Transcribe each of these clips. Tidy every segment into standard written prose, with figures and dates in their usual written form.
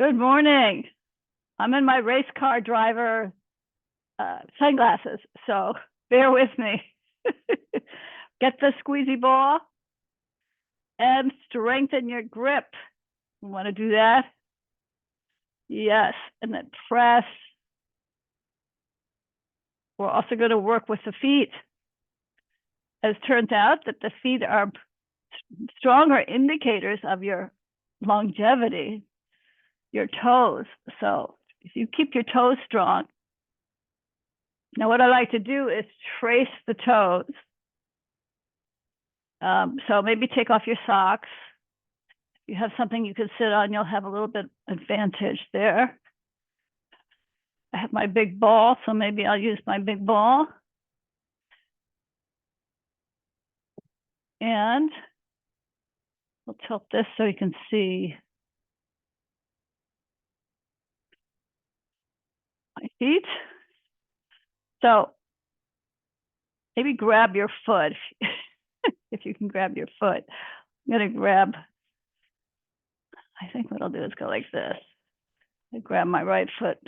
Good morning. I'm in my race car driver sunglasses, so bear with me. Get the squeezy ball and strengthen your grip. You want to do that? Yes, and then press. We're also going to work with the feet. As it turns out that the feet are stronger indicators of your longevity, your toes. So if you keep your toes strong, now what I like to do is trace the toes. So maybe take off your socks. If you have something you can sit on, you'll have a little bit advantage there. I have my big ball, so maybe I'll use my big ball. And we'll tilt this so you can see my feet. So maybe grab your foot if you can grab your foot. I'm going to grab, I think what I'll do is go like this. I grab my right foot.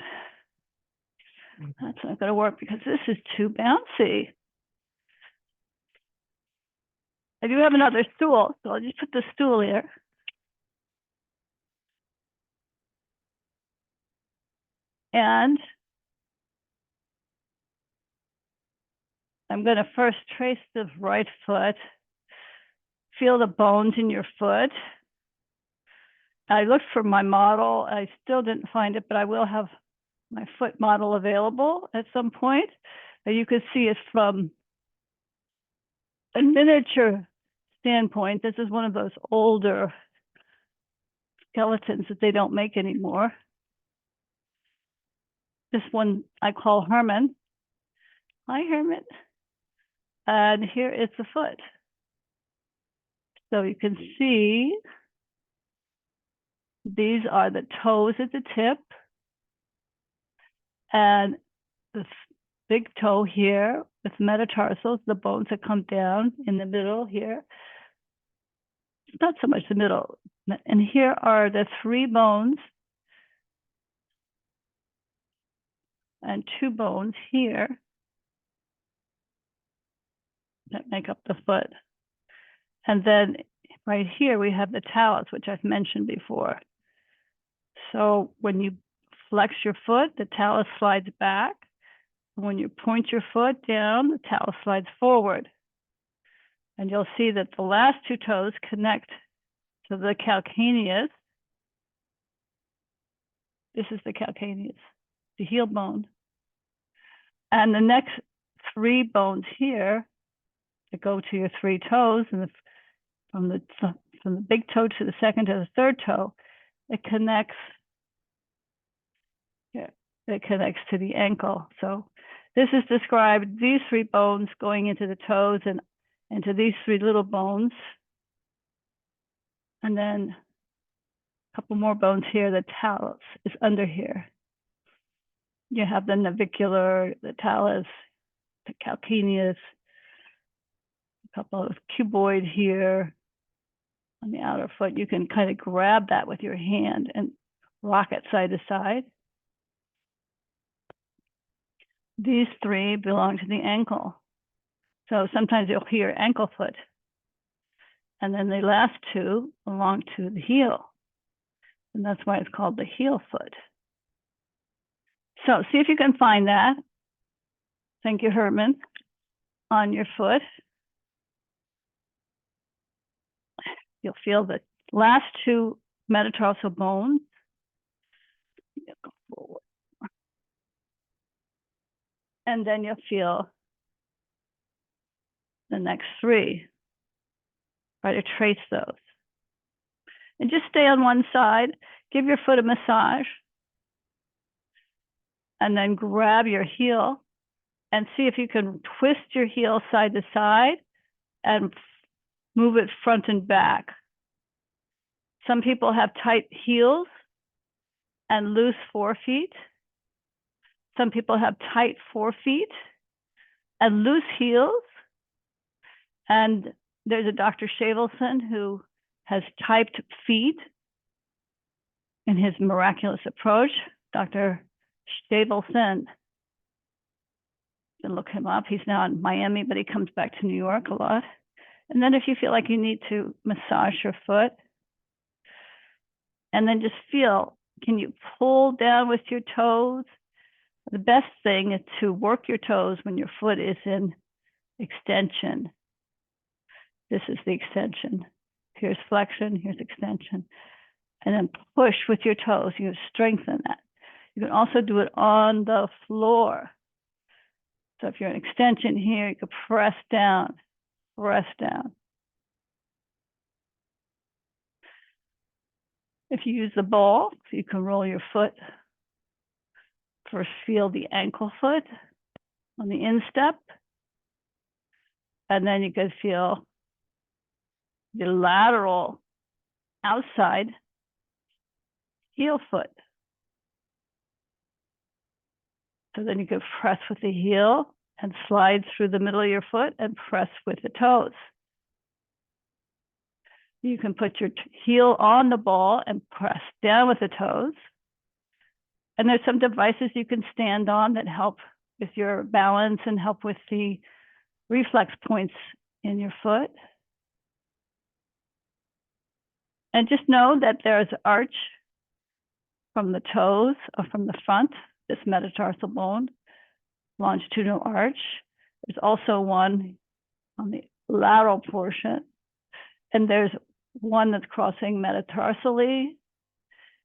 That's not going to work because this is too bouncy. I do have another stool, so I'll just put the stool here. And I'm going to first trace the right foot. Feel the bones in your foot. I looked for my model. I still didn't find it, but I will have my foot model available at some point. You can see it from a miniature standpoint. This is one of those older skeletons that they don't make anymore. This one I call Herman. Hi, Herman. And here is the foot. So you can see these are the toes at the tip. And the big toe here with metatarsals, the bones that come down in the middle here. It's not so much the middle. And here are the 3 bones and 2 bones here that make up the foot. And then right here we have the talus, which I've mentioned before. So when you flex your foot, the talus slides back. When you point your foot down, the talus slides forward. And you'll see that the last 2 toes connect to the calcaneus. This is the calcaneus, the heel bone. And the next 3 bones here that go to your 3 toes, and from the big toe to the second to the 3rd toe, it connects here. It connects to the ankle. So this is described, these 3 bones going into the toes and into these 3 little bones. And then a couple more bones here, the talus is under here. You have the navicular, the talus, the calcaneus, a couple of cuboid here on the outer foot. You can kind of grab that with your hand and rock it side to side. These 3 belong to the ankle. So sometimes you'll hear ankle foot. And then the last 2 belong to the heel. And that's why it's called the heel foot. So see if you can find that. Thank you, Herman, on your foot. You'll feel the last 2 metatarsal bones. Go forward. And then you'll feel the next 3. Try to trace those. And just stay on one side. Give your foot a massage. And then grab your heel and see if you can twist your heel side to side and move it front and back. Some people have tight heels and loose forefeet. Some people have tight forefeet and loose heels. And there's a Dr. Shavelson who has typed feet. in his miraculous approach, Dr. Stavelson. You can look him up. He's now in Miami, but he comes back to New York a lot. And then if you feel like you need to massage your foot, and then just feel, can you pull down with your toes? The best thing is to work your toes when your foot is in extension. This is the extension. Here's flexion, here's extension. And then push with your toes. You strengthen that. You can also do it on the floor. So if you're in extension here, you can press down, press down. If you use the ball, you can roll your foot. First, feel the ankle foot on the instep. And then you can feel the lateral outside heel foot. So then you can press with the heel and slide through the middle of your foot and press with the toes. You can put your heel on the ball and press down with the toes. And there's some devices you can stand on that help with your balance and help with the reflex points in your foot. And just know that there's arch from the toes or from the front, this metatarsal bone, longitudinal arch. There's also one on the lateral portion, and there's one that's crossing metatarsally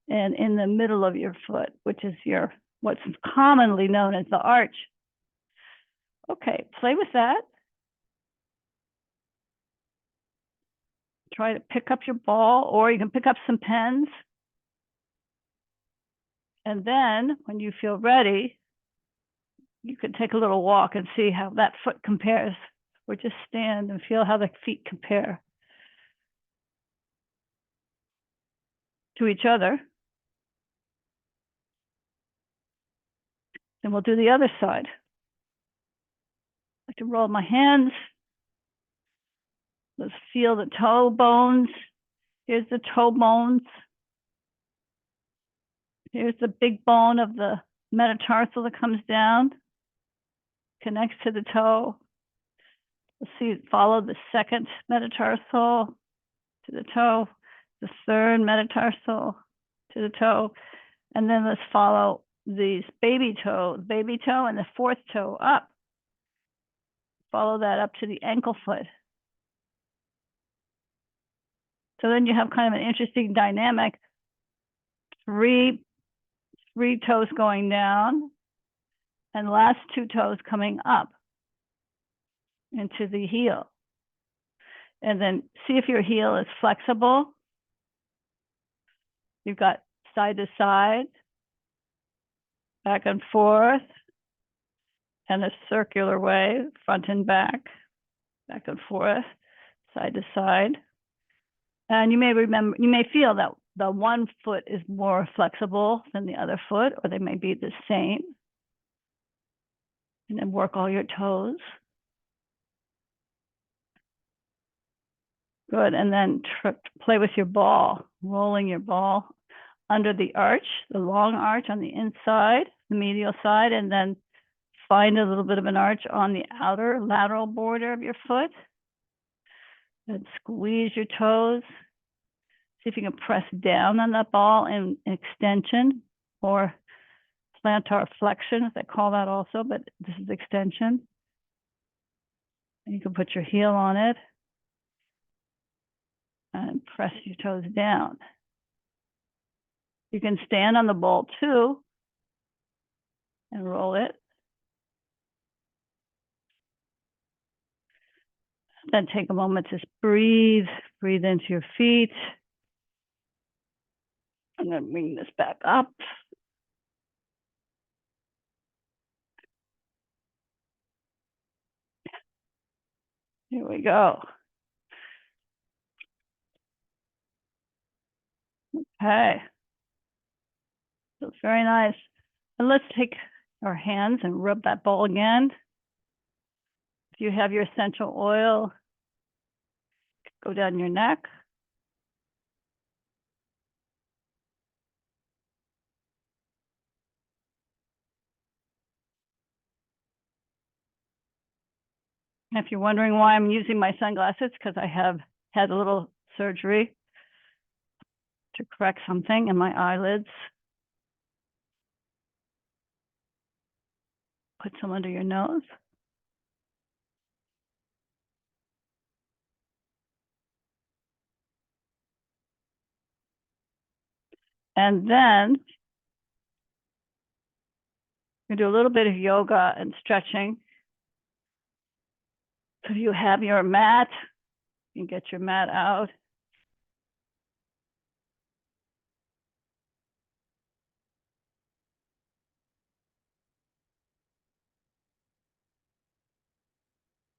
and in the middle of your foot, which is your what's commonly known as the arch. Okay, play with that. Try to pick up your ball, or you can pick up some pens. And then when you feel ready, you can take a little walk and see how that foot compares, or just stand and feel how the feet compare to each other. Then we'll do the other side. I like to roll my hands. Let's feel the toe bones. Here's the toe bones. Here's the big bone of the metatarsal that comes down, connects to the toe. Let's see, follow the second metatarsal to the toe, the third metatarsal to the toe, and then let's follow these baby toe and the fourth toe up. Follow that up to the ankle foot. So then you have kind of an interesting dynamic. Three toes going down and last two toes coming up into the heel. And then see if your heel is flexible. You've got side to side, back and forth, and a circular way, front and back and forth, side to side. And you may feel that the one foot is more flexible than the other foot, or they may be the same. And then work all your toes. Good, and then play with your ball, rolling your ball under the arch, the long arch on the inside, the medial side, and then find a little bit of an arch on the outer lateral border of your foot. And squeeze your toes. See if you can press down on that ball in extension, or plantar flexion, if they call that also, but this is extension. And you can put your heel on it and press your toes down. You can stand on the ball too and roll it. Then take a moment to breathe into your feet. I'm going to bring this back up. Here we go. Okay. Feels very nice. And let's take our hands and rub that ball again. If you have your essential oil, go down your neck. If you're wondering why I'm using my sunglasses, because I have had a little surgery to correct something in my eyelids. Put some under your nose. And then you do a little bit of yoga and stretching. So you have your mat, you can get your mat out.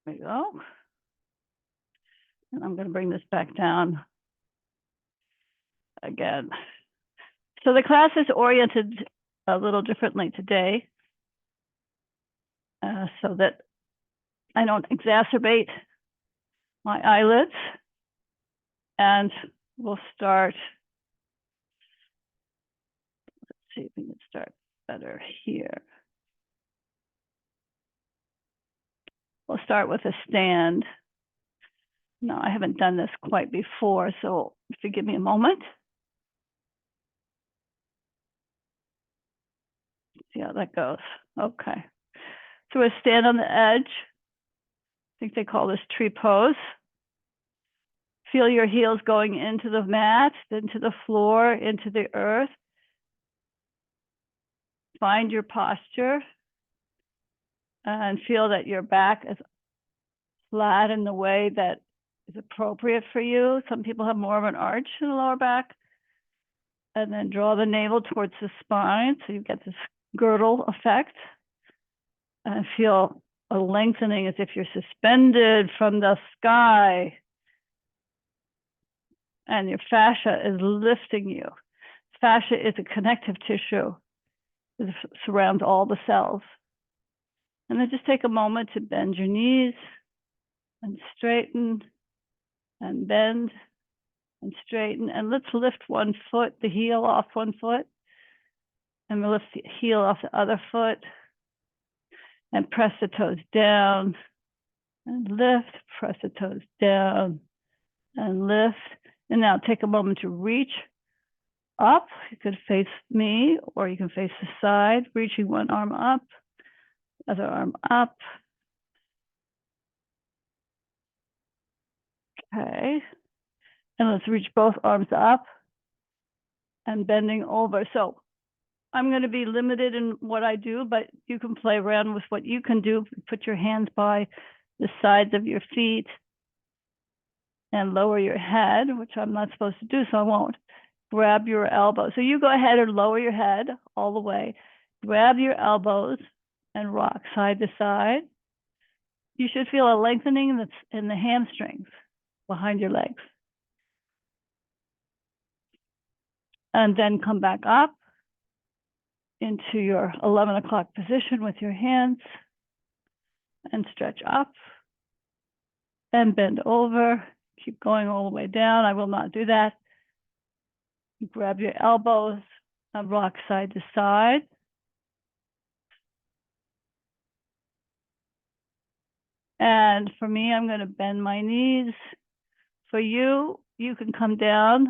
There you go. And I'm going to bring this back down again. So the class is oriented a little differently today, so that I don't exacerbate my eyelids. And we'll start, let's see if we can start better here. We'll start with a stand. No, I haven't done this quite before, so if you give me a moment. See how that goes. Okay. So we stand on the edge. I think they call this tree pose. Feel your heels going into the mat, into the floor, into the earth. Find your posture and feel that your back is flat in the way that is appropriate for you. Some people have more of an arch in the lower back. And then draw the navel towards the spine so you get this girdle effect. And feel a lengthening as if you're suspended from the sky. And your fascia is lifting you. Fascia is a connective tissue that surrounds all the cells. And then just take a moment to bend your knees and straighten and bend and straighten. And let's lift one foot, the heel off one foot. And we'll lift the heel off the other foot. And press the toes down and lift, press the toes down and lift. And now take a moment to reach up. You could face me or you can face the side, reaching one arm up, other arm up. Okay. And let's reach both arms up and bending over. So I'm going to be limited in what I do, but you can play around with what you can do. Put your hands by the sides of your feet and lower your head, which I'm not supposed to do, so I won't. Grab your elbows. So you go ahead and lower your head all the way. Grab your elbows and rock side to side. You should feel a lengthening that's in the hamstrings behind your legs. And then come back up into your 11 o'clock position with your hands and stretch up and bend over. Keep going all the way down. I will not do that. Grab your elbows and rock side to side. And for me, I'm going to bend my knees. For you, you can come down.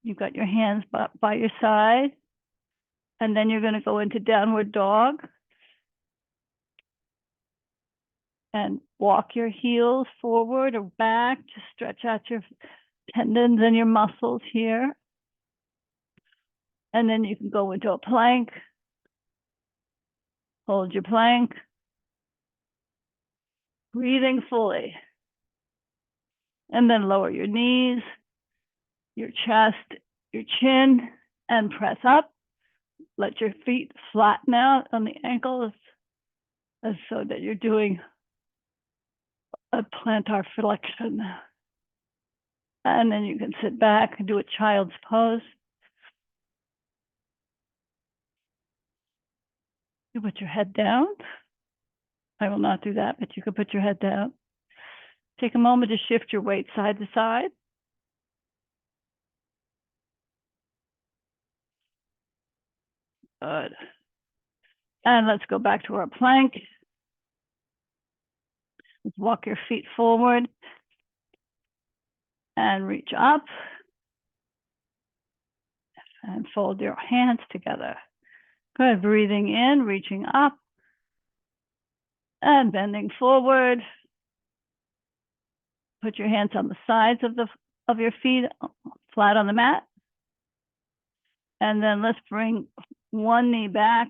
You've got your hands by your side. And then you're going to go into downward dog. And walk your heels forward or back to stretch out your tendons and your muscles here. And then you can go into a plank. Hold your plank. Breathing fully. And then lower your knees, your chest, your chin, and press up. Let your feet flatten out on the ankles so that you're doing a plantar flexion. And then you can sit back and do a child's pose. You put your head down. I will not do that, but you can put your head down. Take a moment to shift your weight side to side. Good. And let's go back to our plank. Just walk your feet forward and reach up and fold your hands together. Good, breathing in, reaching up and bending forward. Put your hands on the sides of your feet, flat on the mat. And then let's bring one knee back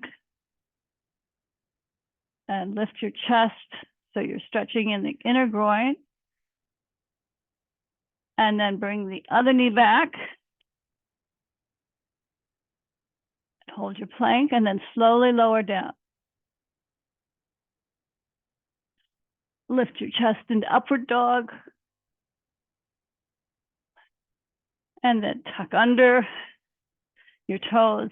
and lift your chest so you're stretching in the inner groin. And then bring the other knee back. Hold your plank and then slowly lower down. Lift your chest into upward dog. And then tuck under your toes.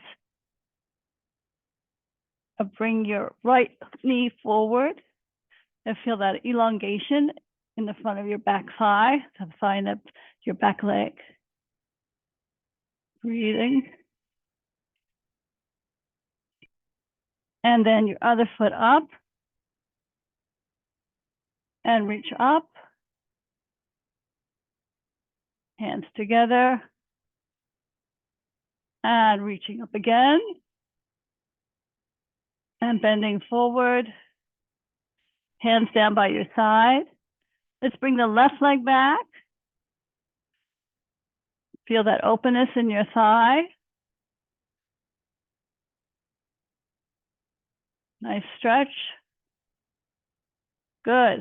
Bring your right knee forward and feel that elongation in the front of your back thigh, to find up your back leg. Breathing. And then your other foot up. And reach up. Hands together. And reaching up again. And bending forward. Hands down by your side. Let's bring the left leg back. Feel that openness in your thigh. Nice stretch. Good.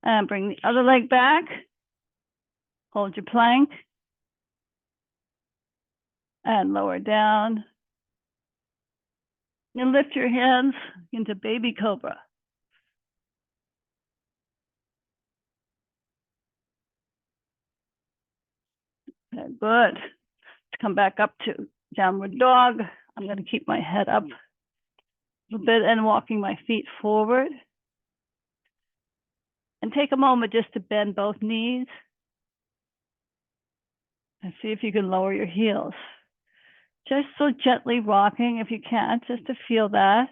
And bring the other leg back. Hold your plank. And lower down. And lift your hands into baby cobra. Okay, good. Let's come back up to downward dog. I'm going to keep my head up a little bit and walking my feet forward. And take a moment just to bend both knees. And see if you can lower your heels. Just so gently rocking if you can, just to feel that.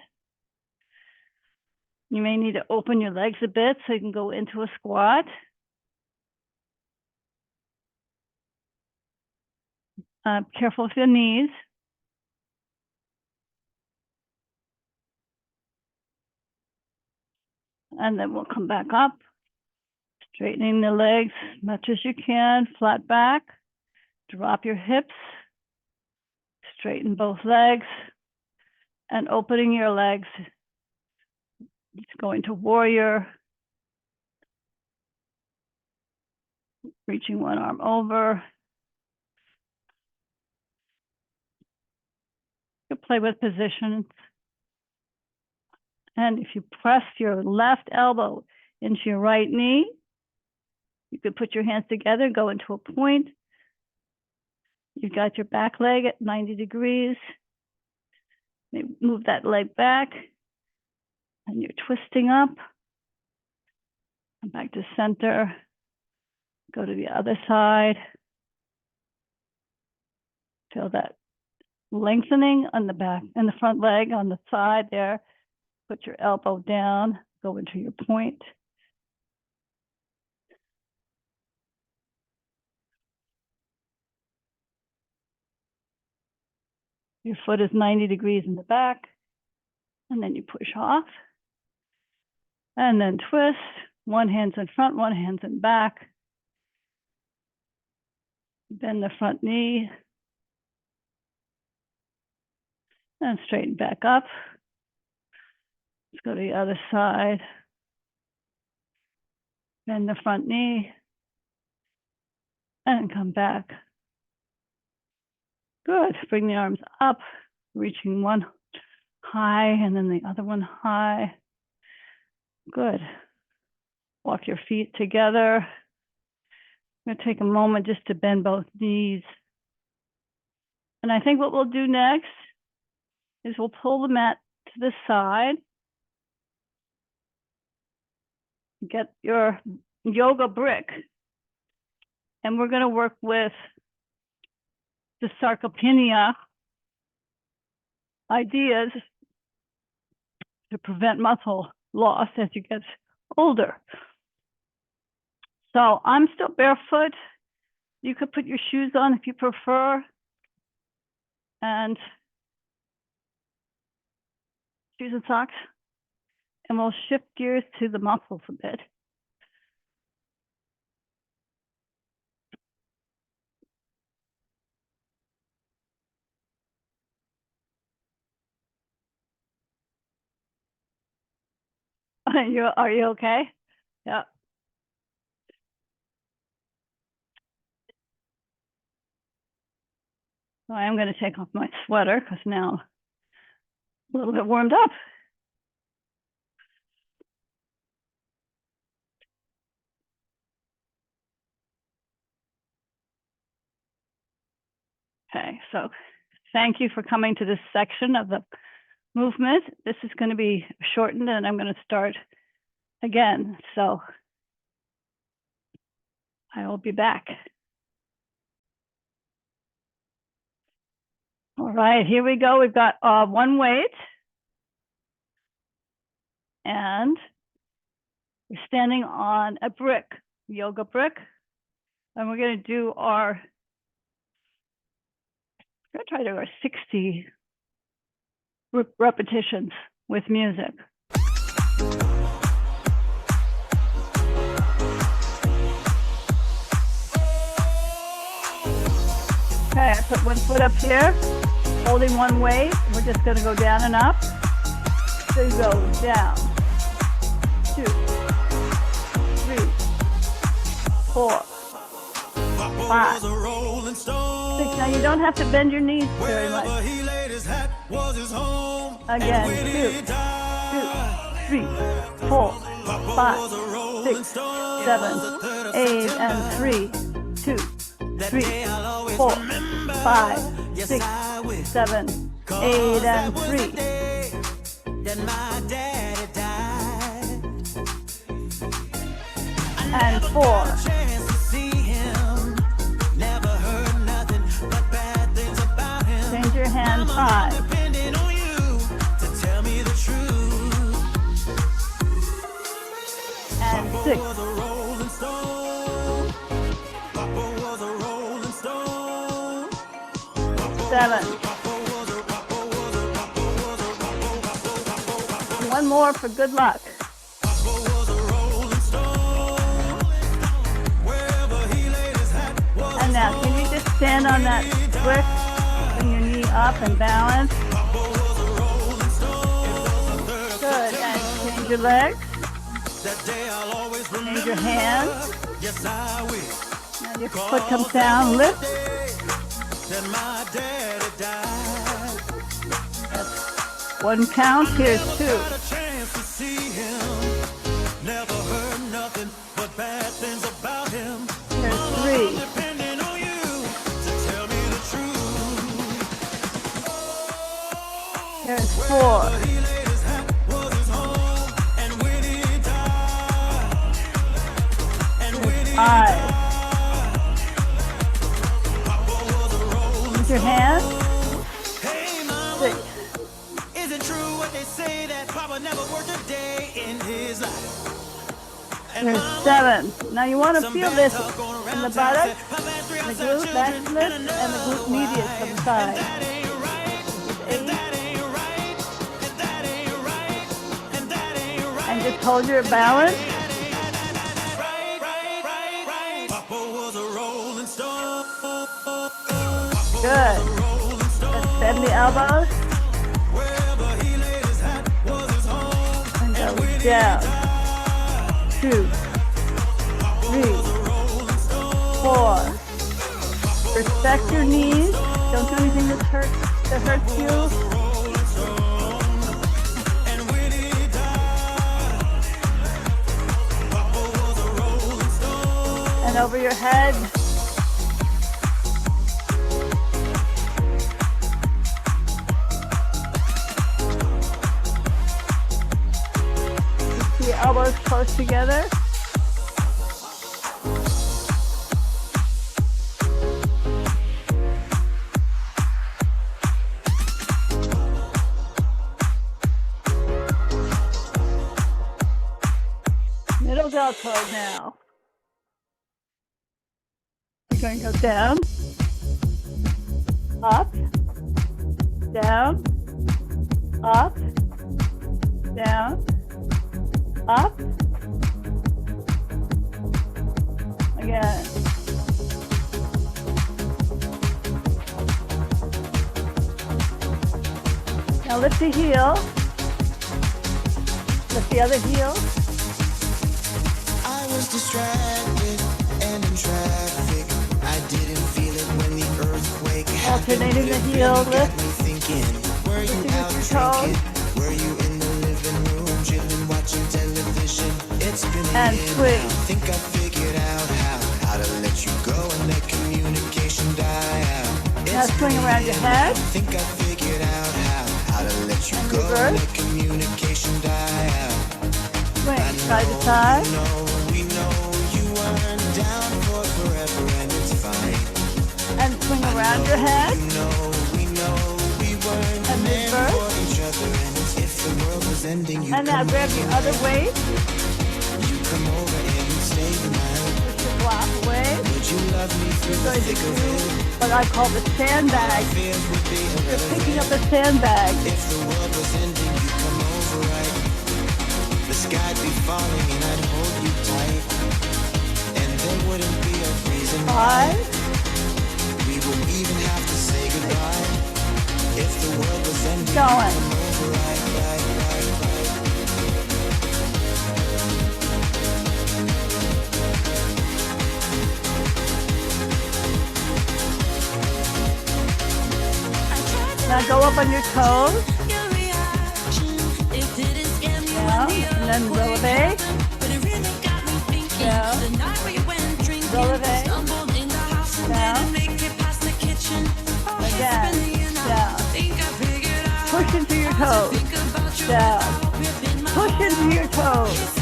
You may need to open your legs a bit so you can go into a squat. Careful with your knees. And then we'll come back up. Straightening the legs as much as you can, flat back. Drop your hips. Straighten both legs. And opening your legs. Just going to warrior. Reaching one arm over. You play with positions. And if you press your left elbow into your right knee, you could put your hands together, go into a point. You've got your back leg at 90 degrees. Maybe move that leg back. And you're twisting up. Come back to center. Go to the other side. Feel that lengthening on the back and the front leg on the side there. Put your elbow down. Go into your point. Your foot is 90 degrees in the back. And then you push off. And then twist. One hand's in front, one hand's in back. Bend the front knee. And straighten back up. Let's go to the other side. Bend the front knee. And come back. Good. Bring the arms up, reaching one high and then the other one high. Good. Walk your feet together. I'm going to take a moment just to bend both knees. And I think what we'll do next is we'll pull the mat to the side. Get your yoga brick. And we're going to work with the sarcopenia ideas to prevent muscle loss as you get colder. So I'm still barefoot. You could put your shoes on if you prefer. And shoes and socks. And we'll shift gears to the muscles a bit. Are you okay? Yeah. So I am going to take off my sweater because now I'm a little bit warmed up. Okay, so thank you for coming to this section of the movement. This is going to be shortened and I'm going to start again. So I will be back. All right, here we go. We've got one weight. And we're standing on a brick, yoga brick. And we're going to do our, we're going to try to do our 60 repetitions with music. Okay, I put one foot up here, holding one weight. We're just going to go down and up. So you go down, 2, 3, 4, 5, 6. Now you don't have to bend your knees very much. Again, 2, 2, 3, 4, 5, 6, 7, 8, and 3, 2, 3, 4, 5, 6, 7, 8, and 3. My daddy died, and 4. Never heard nothing but bad things about him. Change your hand. 5. Depending on you to tell me the truth. And 6. Papa was a rolling stone. Papa was a rolling stone. 7. One more for good luck. And now, can you just stand on that brick, bring your knee up and balance? Good, and change your legs. Change your hands. Now your foot comes down, lift. One count, here's 2. Never heard nothing but bad things about him. Here's 3. Depending on you to tell me the truth. Here's 4. Here's 5. Use your hands. 6. Is it true what they say that Papa never worked a day in his life? There's 7. Now you want to feel this in the buttock, the glute maximus, and the glute medius from the side. 8. And just hold your balance. Good. Let's bend the elbows. Down. 2, 3, 4. Respect your knees. Don't do anything that hurts you. And over your head. Elbows close together. deltoid now. You're going to go down, up, down, up, down, up. Again. Now lift the heel. Lift the other heel. I was distracted and in traffic. I didn't feel it when the earthquake happened. Alternating the heel lift. Got me thinking, were you out drinking? Were you in the living room chilling, watching television? It's been a and year swing. now. I think I figured out how to let you go and let communication die out. Now swing around your head. I think I figured out how to let you And go reverse. and let communication die out. Swing side to side. We know you weren't down for forever and it's fine. And swing around your head. We know we weren't And meant reverse. for each other, and if the world was ending, you And now come grab your other waist. you come over and you stay the night. With your block away. Would you love me through the Going to thick of do it? what I call the sandbag. Fears would be You're irrelevant. picking up a sandbag. If the world was ending, you come over right. The sky'd be falling and I'd hold you tight, and there wouldn't be a reason why 5, we would even have to say goodbye. If the world was ending, going. come over right. Now go up on your toes. Down. And then releve. Down. Releve. Down. Again. Down. Push into your toes. Down. Push into your toes.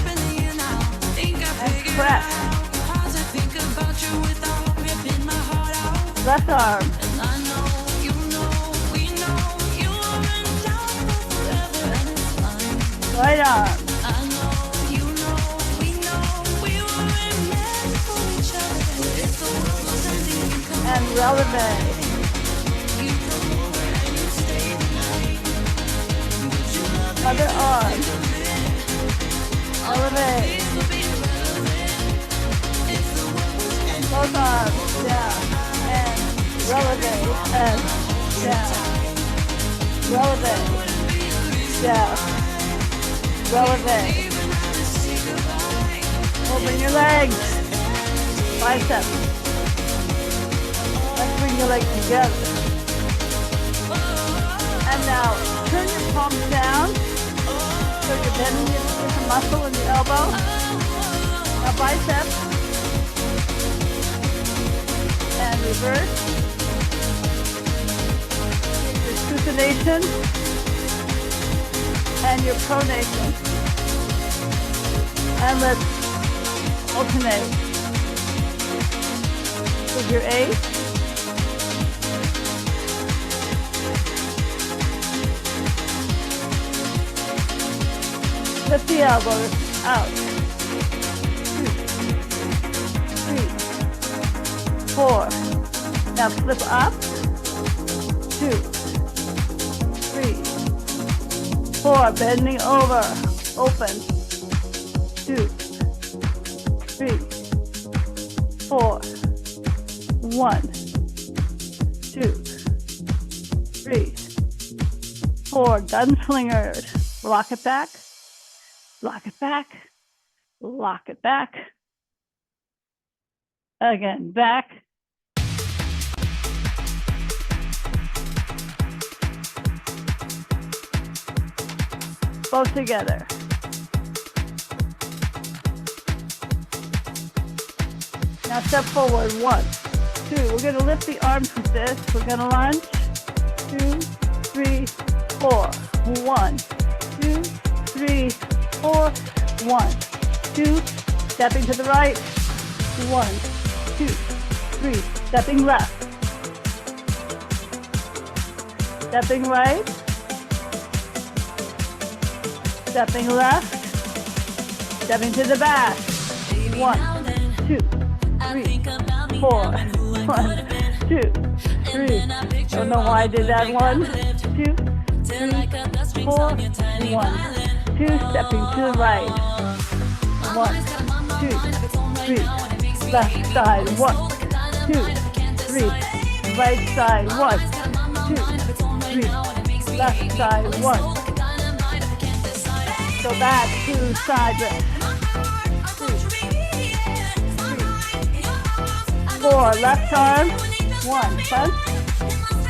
And press. Left arm. Right arm. And releve. Other arm. Elevate. Both arms down. And releve. And down. Releve. Down. Releve. Open your legs. Biceps. Let's bring your legs together. And now turn your palms down. So you're bending the muscle in the elbow. Now biceps. And reverse. Your supination. And your pronation. And let's alternate. Figure 8. Lift the elbows out. 2, 3, 4. Now flip up. 2, 3, 4. Bending over. Open. 2, 3, 4. 1, 2, 3, 4. Gunslingers. Lock it back. Lock it back. Lock it back. Again, back. Both together. Now step forward. 1, 2. We're going to lift the arms with this. We're going to lunge. 2, 3, 4. 1, 2, 3, 4. 1, 2. Stepping to the right. 1, 2, 3. Stepping left. Stepping right. Stepping left. Stepping to the back. 1, 2, 3, 4. 1, 2, 3. Don't know why I did that. 1, 2, 3, 4. 1, 2. Stepping to the right. 1, 2, 3. Left side. 1, 2, 3. Right side. 1, 2, 3. Left side. 1. Go back to side lift. 2, 3, 4. Left arm. 1. Front.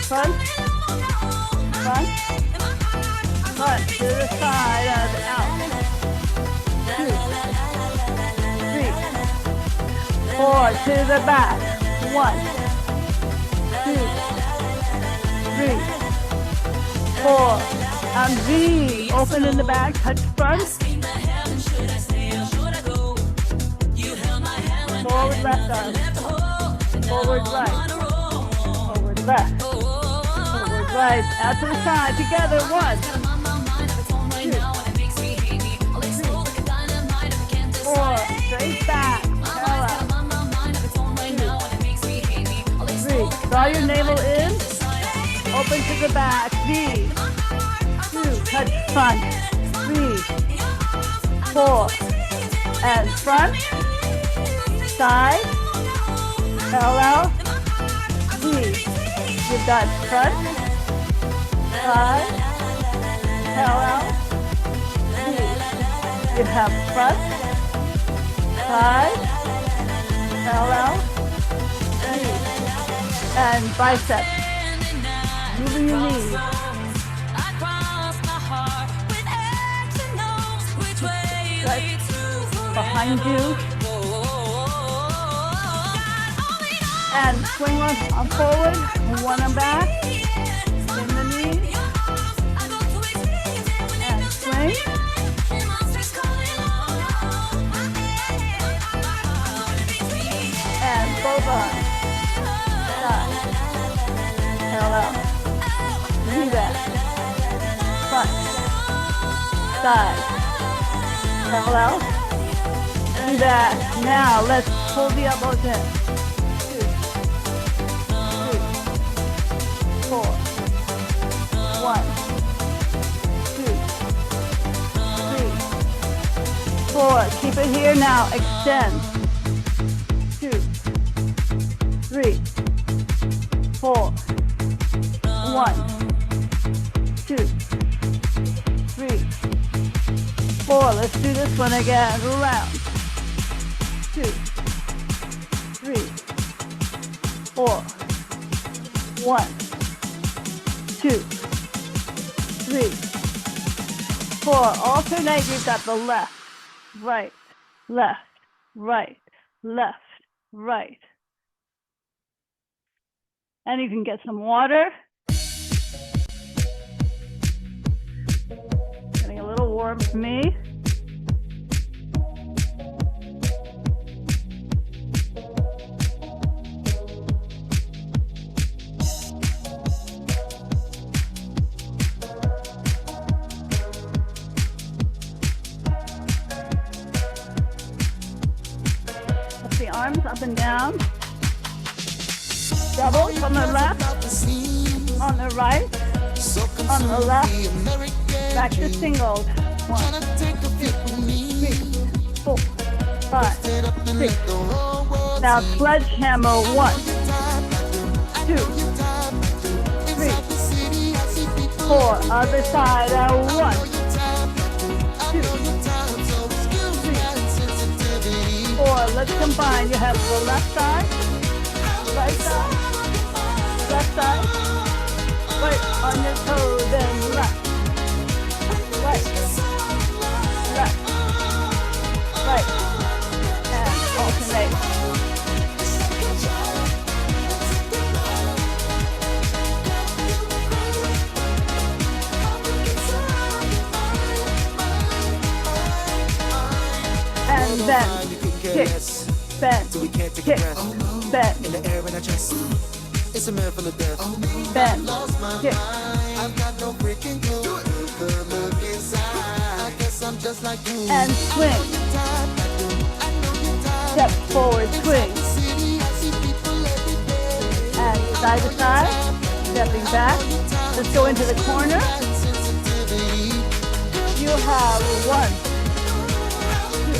Front. Front. Front to the side and out. 2, 3, 4 to the back. 1, 2, 3, 4. And V. Open in the back. Touch front. Forward left arm. Forward right. Forward left. Forward right. Out to the side. Together. 1, 2, 3, 4. Straight back. Parallel. 2, 3. Draw your navel in. Open to the back. V. 2. Touch front. 3, 4. And front. Side. Parallel. V. You've got front. Side. Parallel. V. You have front. Side. Parallel. V. And biceps. Moving your knees. Right behind you. And swing one on forward, one on back. Bend the knee. And swing. And both arms. Side. Parallel. Do that. Front. Side. Parallel. Do that. Now let's pull the elbows in. 4, 1, 2, 3, 4. Keep it here now. Extend. 2, 3, 4. 1, 2, 3, 4. Let's do this one again. Round. 2, 3, 4. 1, 2, 3, 4. Alternate. You've got the left, right, left, right, left, right. And you can get some water. Getting a little warm for me. Arms up and down. Double from the left, on the right, on the left, back to singles. 1, 2, 3, 4, 5, 6. Now sledgehammer. 1, 2, 3, 4. Other side. 1, 2, 4. Let's combine. You have the left side, right side, left side, right on your toe, then left, right, left, right, and alternate. And then kick, bend, kick, bend, in the air when I chest. It's a man from the death. Bend, kick. I've got no freaking clue. Look inside. I guess I'm just like you. And swing. step forward swing. And side to side, stepping back. Let's go into the corner. You have 1, 2.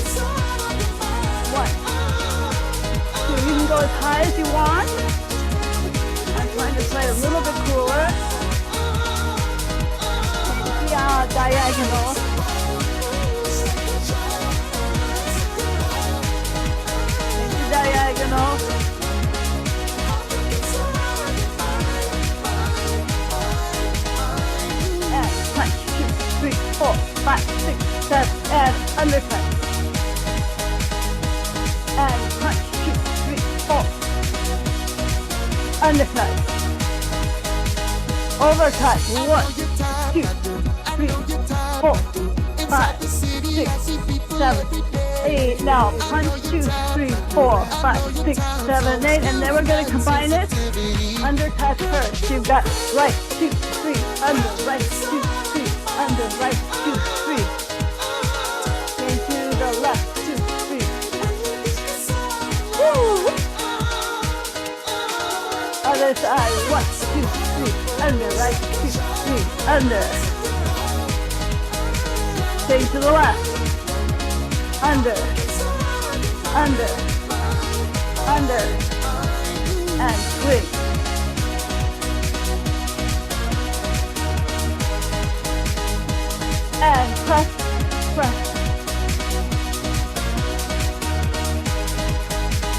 You can go as high as you want. I'm trying to play a little bit cooler. Yeah, diagonal. Into diagonal. And punch, 2, 3, 4, 5, 6, 7, and undercut. And punch, 2, 3, 4. Undercut. Overcut. 1, 2, 3, 4, 5, 6, 7, 8. Now punch, 2, 3, 4, 5, 6, 7, 8. And then we're going to combine it. Undercut first. You've got right, 2, 3, under, right, 2, 3, under, right, 2, 3. Into the left, 2, 3. Woo! Other side, 1, 2, 3, under, right, 2, 3, under. Stay to the left, under, under, under, and swing. And press, press.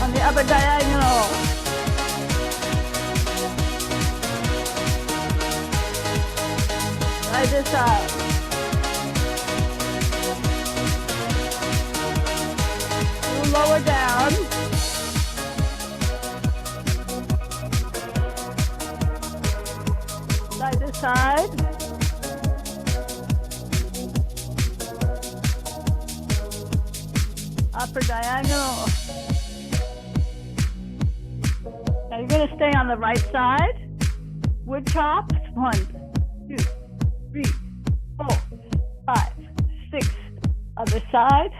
On the upper diagonal. Right this side. Lower down. Side to side. Upper diagonal. Now you're going to stay on the right side. Wood chops. 1, 2, 3, 4, 5, 6. Other side.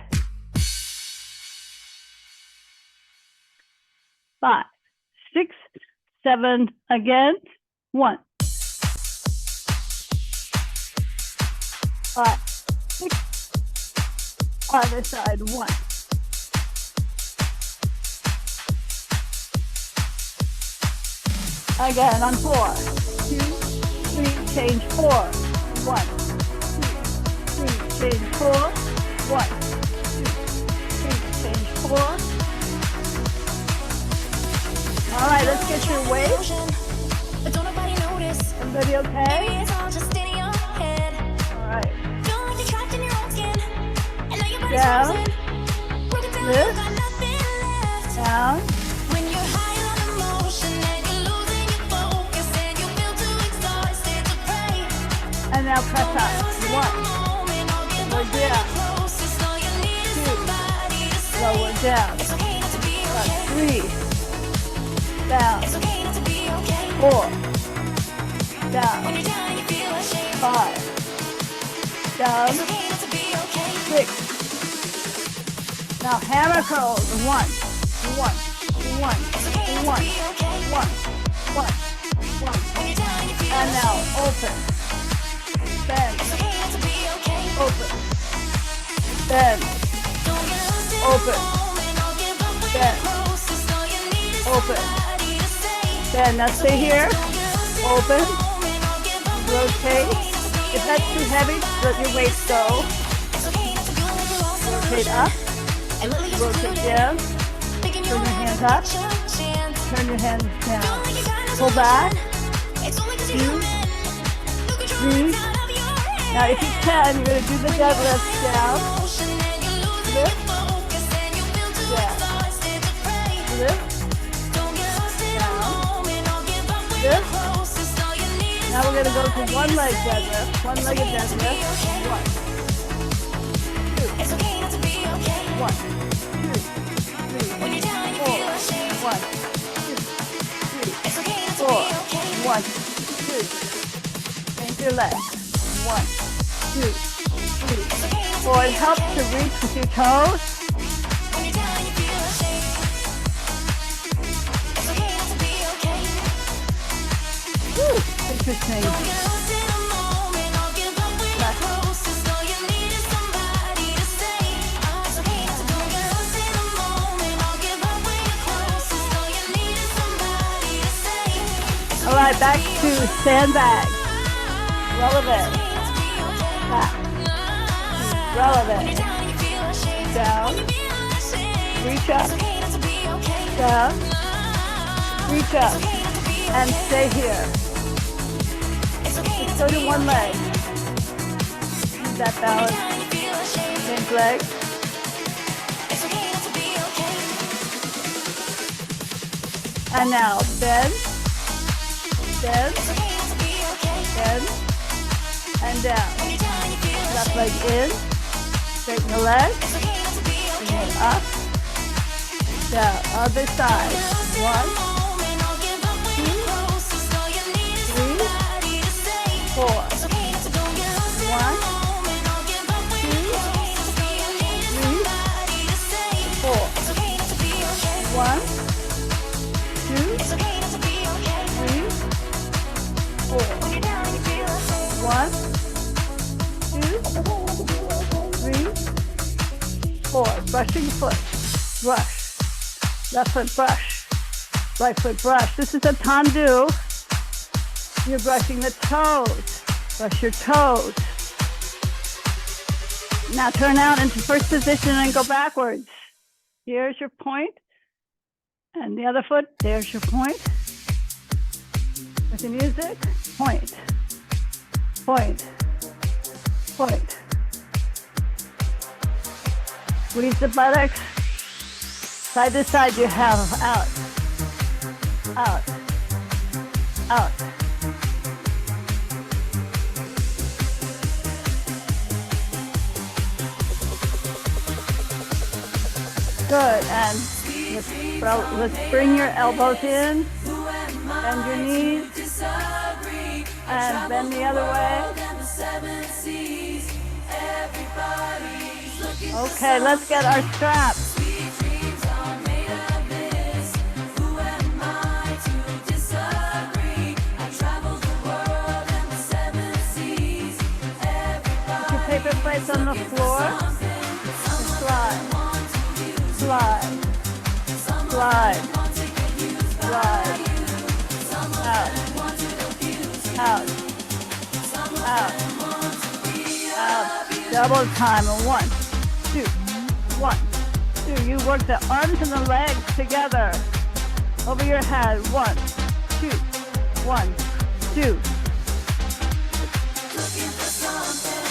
5, 6, 7. Again. 1, 5, 6. Other side. 1. Again on 4, 2, 3, change 4, 1, 2, 3, change 4, 1, 2, 3, change 4. All right, let's get your weight. Everybody okay? All right. Down, lift, down. And now press up. 1, lower down. 2, lower down. 3, down. 4, down. 5, down. 6. Now hammer curls. 1, 1, 1, 1, 1, 1, 1. And now open. Bend, open, bend, open, bend, open, bend. Now stay here, open, rotate. If that's too heavy, let your weight go. Rotate up, rotate down, turn your hands up, turn your hands down. Pull back, 2, 3. Now if you can, you're going to do the deadlift down, lift, down, lift, down, lift. Now we're going to go to one leg deadlift, one-legged deadlift. 1, 2, 1, 2, 3, 4, 1, 2, 3, 4, 1, 2. Change your leg. 1, 2, 3, 4. It helps to reach with your toes. interesting. All right, back to sandbag. Relevant. Back. Relevant. Down. Reach up. Down. Reach up. And stay here. Just go to one leg. Keep that balance. Change leg. And now bend. Bend, bend, and down. Left leg in, straighten the leg, bring it up, down. Other side. 1, 2, 3, 4. 1, 2, 3, 4. 1, 2, 3, 4. 1, 2, 3, 4. Brushing foot. Brush. Left foot brush. Right foot brush. This is a tendu. You're brushing the toes. Brush your toes. Now turn out into first position and go backwards. Here's your point. And the other foot, there's your point. With the music, point, point, point. Squeeze the buttocks. Side to side you have out, out, out. Good, and let's bring your elbows in, bend your knees, and bend the other way. Okay, let's get our straps. Put your paper plates on the floor. Slide, slide, slide, slide, out, out, out, out. Double time. 1, 2, 1, 2. You work the arms and the legs together. Over your head. 1, 2, 1, 2.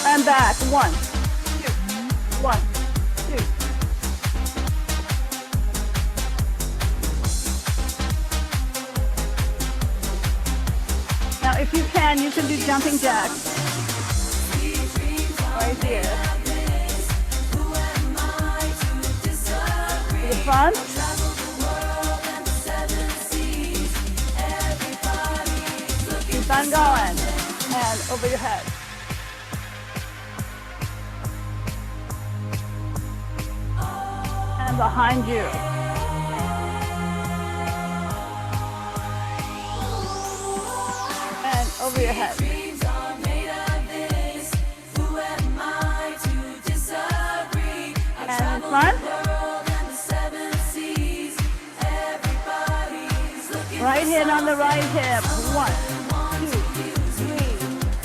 And back. 1, 2, 1, 2. Now, if you can do jumping jacks. Right here. To the front. Keep on going. And over your head. And behind you. And over your head. And in front. Right hand on the right hip. 1, 2, 3,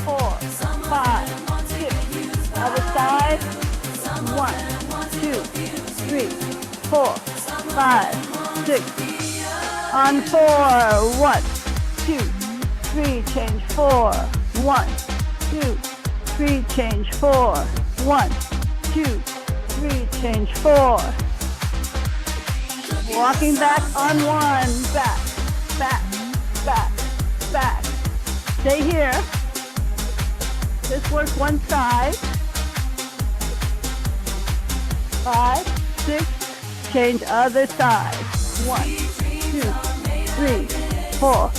4, 5, 6. Other side. 1, 2, 3, 4, 5, 6. On 4. 1, 2, 3. Change 4. 1, 2, 3. Change 4. 1, 2, 3. Change 4. Walking back on 1. Back, back, back, back. Stay here. Just work one side. 5, 6. Change other side. 1, 2, 3, 4,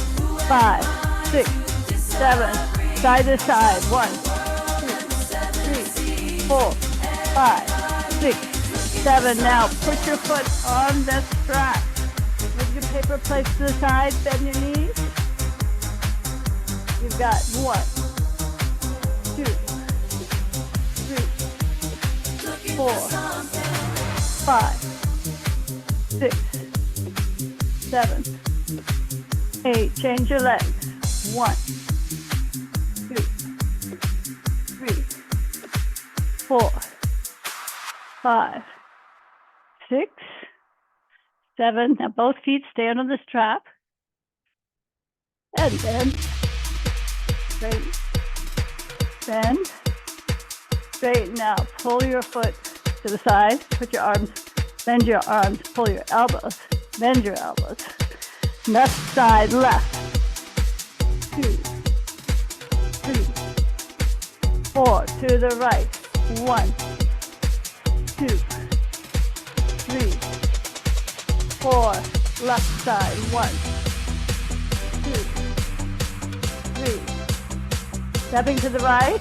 5, 6, 7. Side to side. 1, 2, 3, 4, 5, 6, 7. Now put your foot on the strap. Move your paper plates to the side. Bend your knees. You You've got 1, 2, 3, 4, 5, 6, 7, 8. Change your legs. 1, 2, 3, 4, 5, 6, 7. Now both feet stand on the strap. And then straight, bend, straighten out. Pull your foot to the side. Put your arms, bend your arms. Pull your elbows, bend your elbows. Left side, left. 2, 3, 4. To the right. 1, 2, 3, 4. Left side. 1, 2, 3. Stepping to the right.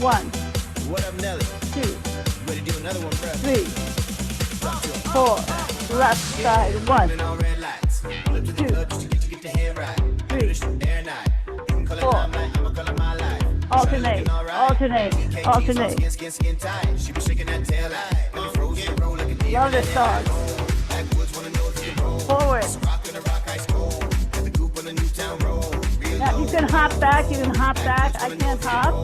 1, What up, Nelly? 2, Ready to do another one, bro? 3, 4. Left side. 1, Running on red lights. Pull up to the 2, club just to get the head right. 3. Air night. You can call it 4. limelight, I'ma call it my life. Alternate, alternate, alternate. Skin tight. She be shaking that tail light. Got me frozen, roll like a deer. Love this song. Backwoods wanna know if you can roll. Forward. Rockin' the rock ice cold. Got the coupe on the Newtown road. Real Now you low. can hop back, you can hop back. I can't hop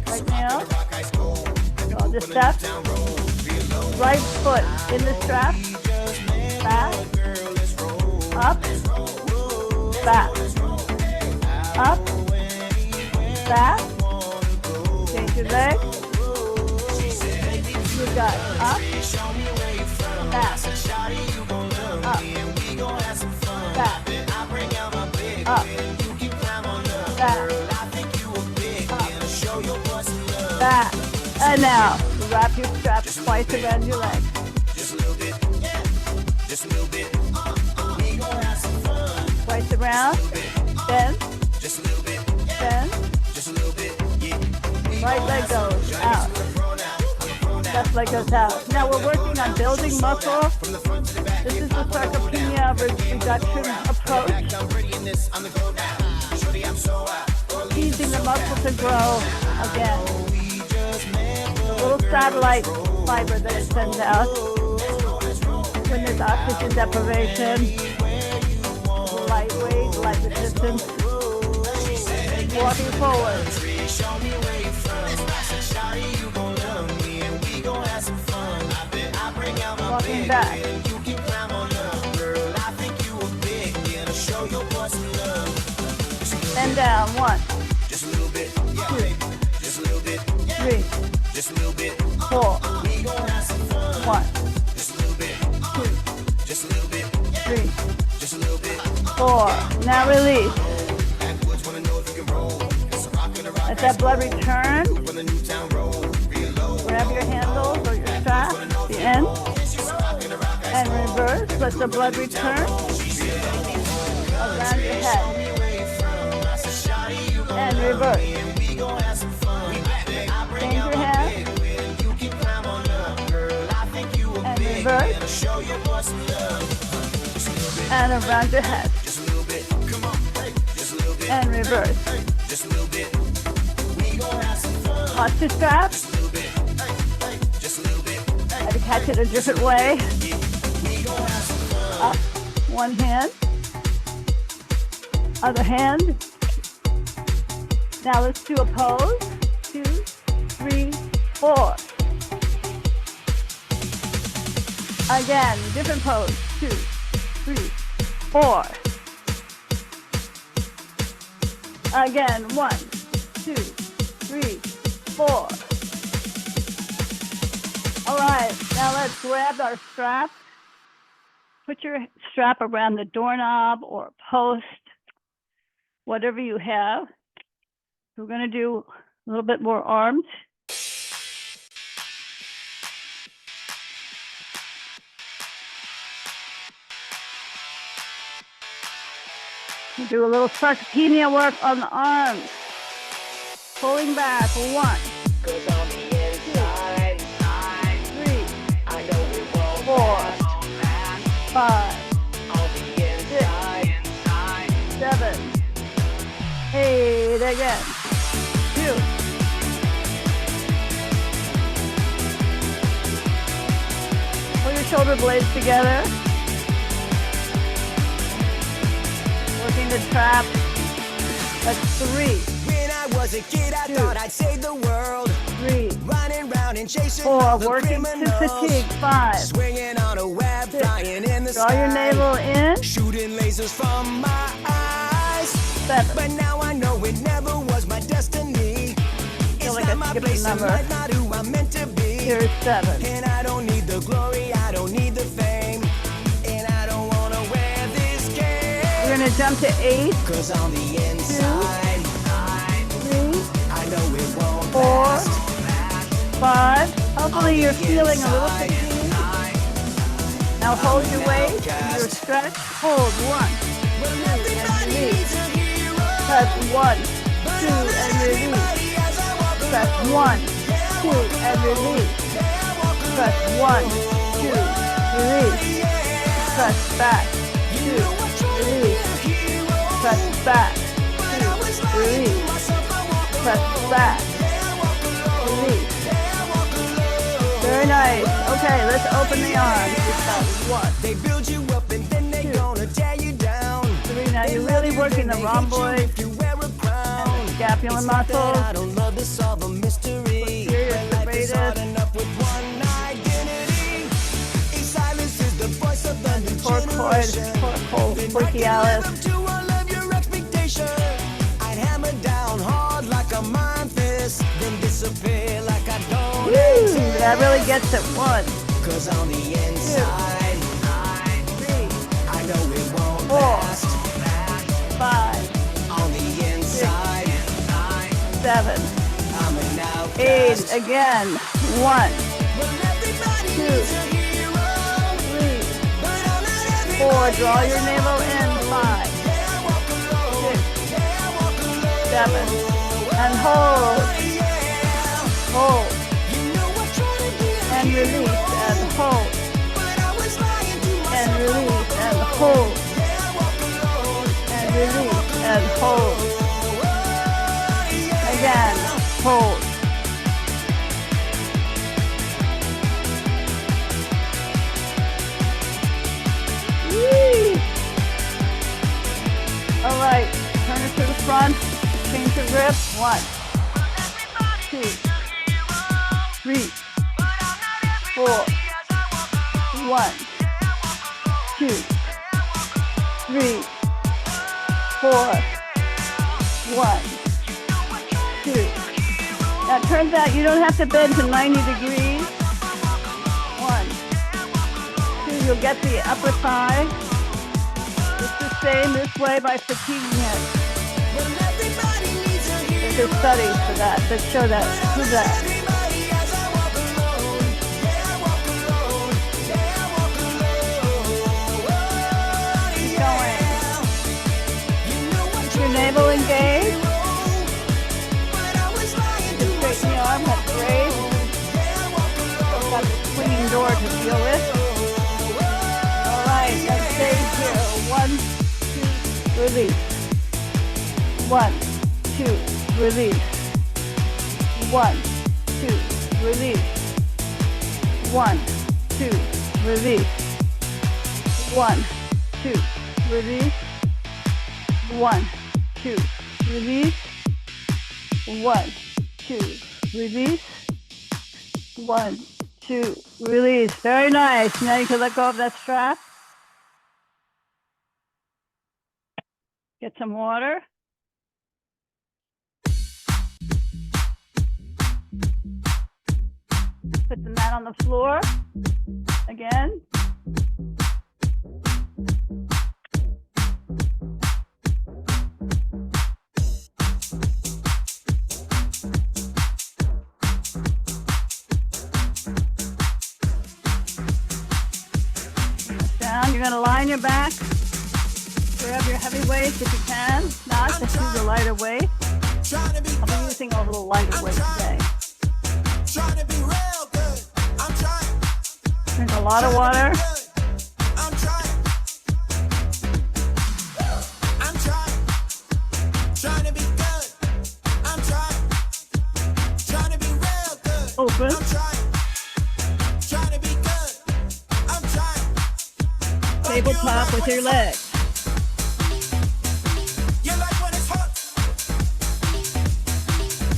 right now. Rock ice cold. So I'll just step. Down road. Real low. Right foot in the strap. Back. Up. Back. Up. Back. Change your leg. You got up. Back. Up. Back. Up. Back. Up. Back. And now, wrap your strap twice around your leg. Just a little bit. Yeah. Just a little bit. We gon' have some fun. Twice around. Bend. Just a little bit. Bend. Just a little bit. Yeah. Right leg goes out. Left leg goes out. Now we're working on building muscle. This is the sarcopenia reduction approach. I'm ready in this. On the go now. Shorty, I'm so out. Teasing the muscle to grow again. The little satellite fiber that it sends out when there's oxygen deprivation. Lightweight, light resistance. Walking forward. Show me where you from. Shawty, you gon' love me and we gon' have some fun. I bet I bring out my Walking big back. and you can climb on up. Girl, I think you a big deal to show your boy some love. Bend down. 1, Just a little bit. Yeah, 2, baby. Just a little bit. 3, Just a little bit. 4, We gon' have some fun. 1, Just a little bit. 2, Just a little bit. 3, Just a little bit. 4. Now release. Backwoods wanna know if you can roll. It's a rock and a rock. Let that blood return. On the Newtown road. Real low. Grab your handles or your strap, the end, and reverse. Let the blood return around your head. And reverse. Change your hand. And reverse. And around your head. And reverse. Watch the strap. Try to catch it a different way. Up. One hand. Other hand. Now let's do a pose. 2, 3, 4. Again, different pose. 2, 3, 4. Again, 1, 2, 3, 4. All right, now let's grab our strap. Put your strap around the doorknob or post, whatever you have. We're going to do a little bit more arms. We'll do a little sarcopenia work on the arms. Pulling back. 1, 2, 3, 4, 5, 6, 7, 8, it again. 2. Pull your shoulder blades together. Working the trap. That's 3. When I was a kid, I 2. thought I'd save the world. 3. Running round and chasing 4. all the Working to criminals. fatigue. 5. Swinging on a web, 6. flying in the Draw sky. your navel in. Shooting lasers from my eyes. 7. But now I know it never was my destiny. It's like not I my skipped a place in number. life, not who I'm meant to be. Here's 7. And I don't need the glory, I don't need the fame. And I don't wanna wear this game. We're gonna jump to 8. 'Cause on the inside, 3. I know it won't 4. last. 5. Hopefully you're feeling a little fatigued. Now hold your weight, your stretch. Hold 1, 2, and release. Press 1, 2, and release. Press 1, 2, and release. Press 1, 2, release. Press back, 2, release. Press back, 2, release. Press back, release. Very nice. Okay, let's open the arms. We've got 1, They build you up and then they 2. gonna tear you down. 3. Now you're really working the rhomboid If you wear a crown. and the scapular It's not that muscles. I don't love to solve a mystery. Posterior But life is hard serratus. enough with one identity. In silence is the voice of the new Porcoid, generation. porco, Then I can brachialis. live up to all of your expectation. I'd hammer down hard like a mind fist, then disappear like I don't Woo, exist. that really gets it. 1, 'Cause on the inside, 3, I know it won't 4. last. 5, On the inside, 7, I'm an 8. outcast. Again. 1, Well, everybody 2, needs a hero, 3, but I'm not 4. everybody. Draw your navel in. 5, Yeah, I walk alone. 6, Yeah, I walk alone. 7. And hold. Yeah, Hold. you know I try to be a And hero, release. And hold. but I was lying to And myself. release. And hold. Yeah, I walk alone. And release. And hold. Again. Hold. Whee! All right, turn it to the front, change your grip. 1, 2, 3, 4, 1, 2, 3, 4, 1, 2. Now it turns out you don't have to bend to 90 degrees. 1, 2, you'll get the upper thigh. It's the same this way by fatiguing it. Well, everybody needs a hero. There's studies for that show that, prove that. Everybody as I walk alone. Yeah, I walk alone. Yeah, I walk alone. Keep going. You know I Keep your navel engaged. but I was lying to Just straighten the arm, that's great. Yeah, I walk alone. Got the swinging door to deal with. All right, let's stay here. 1, 2, release. 1, 2, release. 1, 2, release. 1, 2, release. 1, 2, release. 1, 2, release. 1, 2, release. 1, 2, release. Very nice. Now you can let go of that strap. Get some water. Put the mat on the floor. Again. Down. You're going to lie on your back. Grab your heavy weights if you can. Not, just use a lighter weight. Trying to be I'll be good. using a little lighter weight today. Trying to be real good. I'm trying. Drink a lot of water. I'm trying. I'm trying. Trying to be good. open. I'm trying to be good. I'm trying. Tabletop with your legs. You like when it's hot.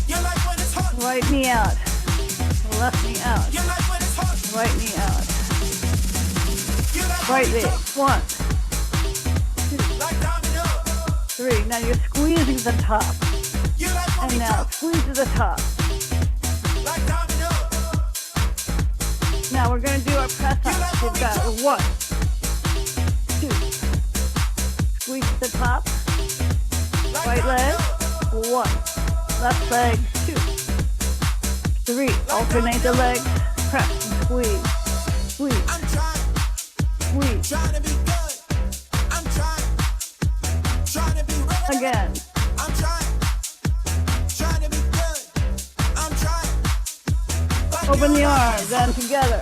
You like when it's hot. Right knee out. Left knee out. You like when it's hot. Right knee out. You like Right when leg. it's 1, like domino. 3. Now you're squeezing the top. You like when And we now drop squeeze to the top. like domino. Now we're going to do our press ups. You've got 1, 2. Squeeze to the top. Like Right leg. domino. 1. Left leg. 2. 3. Alternate the legs. Press and squeeze. Squeeze. I'm Squeeze. trying to be good. I'm trying to be ready. Again. I'm trying to be good. I'm trying. But Open you the like arms and together.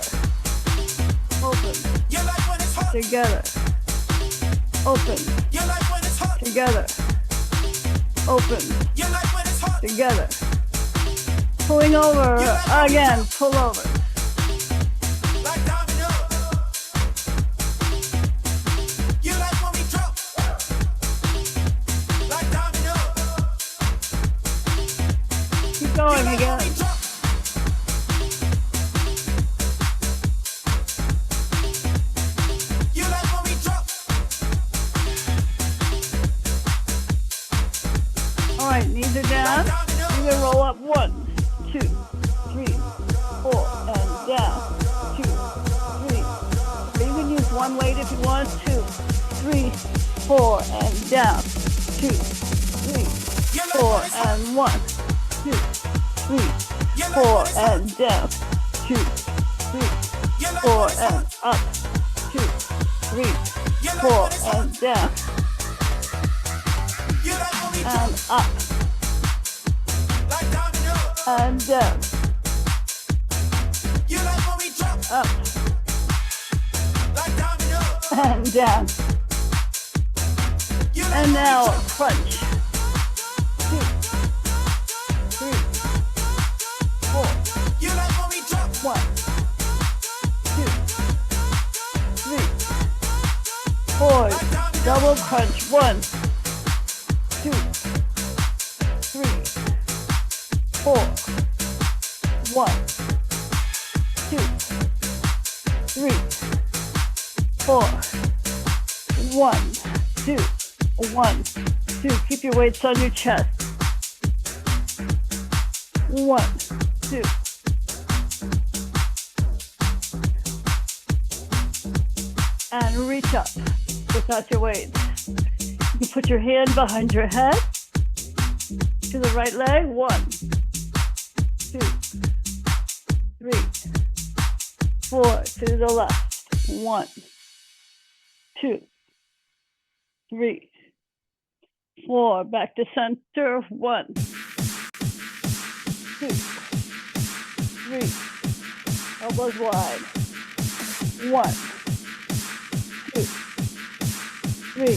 Open. You like when it's hot. Together. Open. You like when it's hot. Together. Open. You like when it's hot. Together. Pulling over. Again. Pull over. Like domino. You like when we drop. Like domino. Keep going We again. drop. You like when we drop. All right. Knees are down. You're going to roll up. 1, 2, 3, 4. And down. 2, 3. You can use one weight if you want. 2, 3, 4. And down. 2, 3, 4. And 1, 2, 3, 4. And down. 2, 3, 4. And up. 2, 3, 4. And down. You like when we drop. And up. Like domino. And down. You like when we drop. Up. Like domino. And down. You like And when we now drop. crunch. 2, 3, 4. You like when we drop. 1, 2, 3, 4. Double crunch. 1, 2, 3, 4. 1, 2, 3, 4. 1, 2, 1, 2. Keep your weights on your chest. 1, 2. And reach up without your weights. You put your hand behind your head to the right leg. 1, 2, 3, 4 to the left. 1, 2, 3, 4. Back to center. 1, 2, 3. Elbows wide. 1, 2, 3,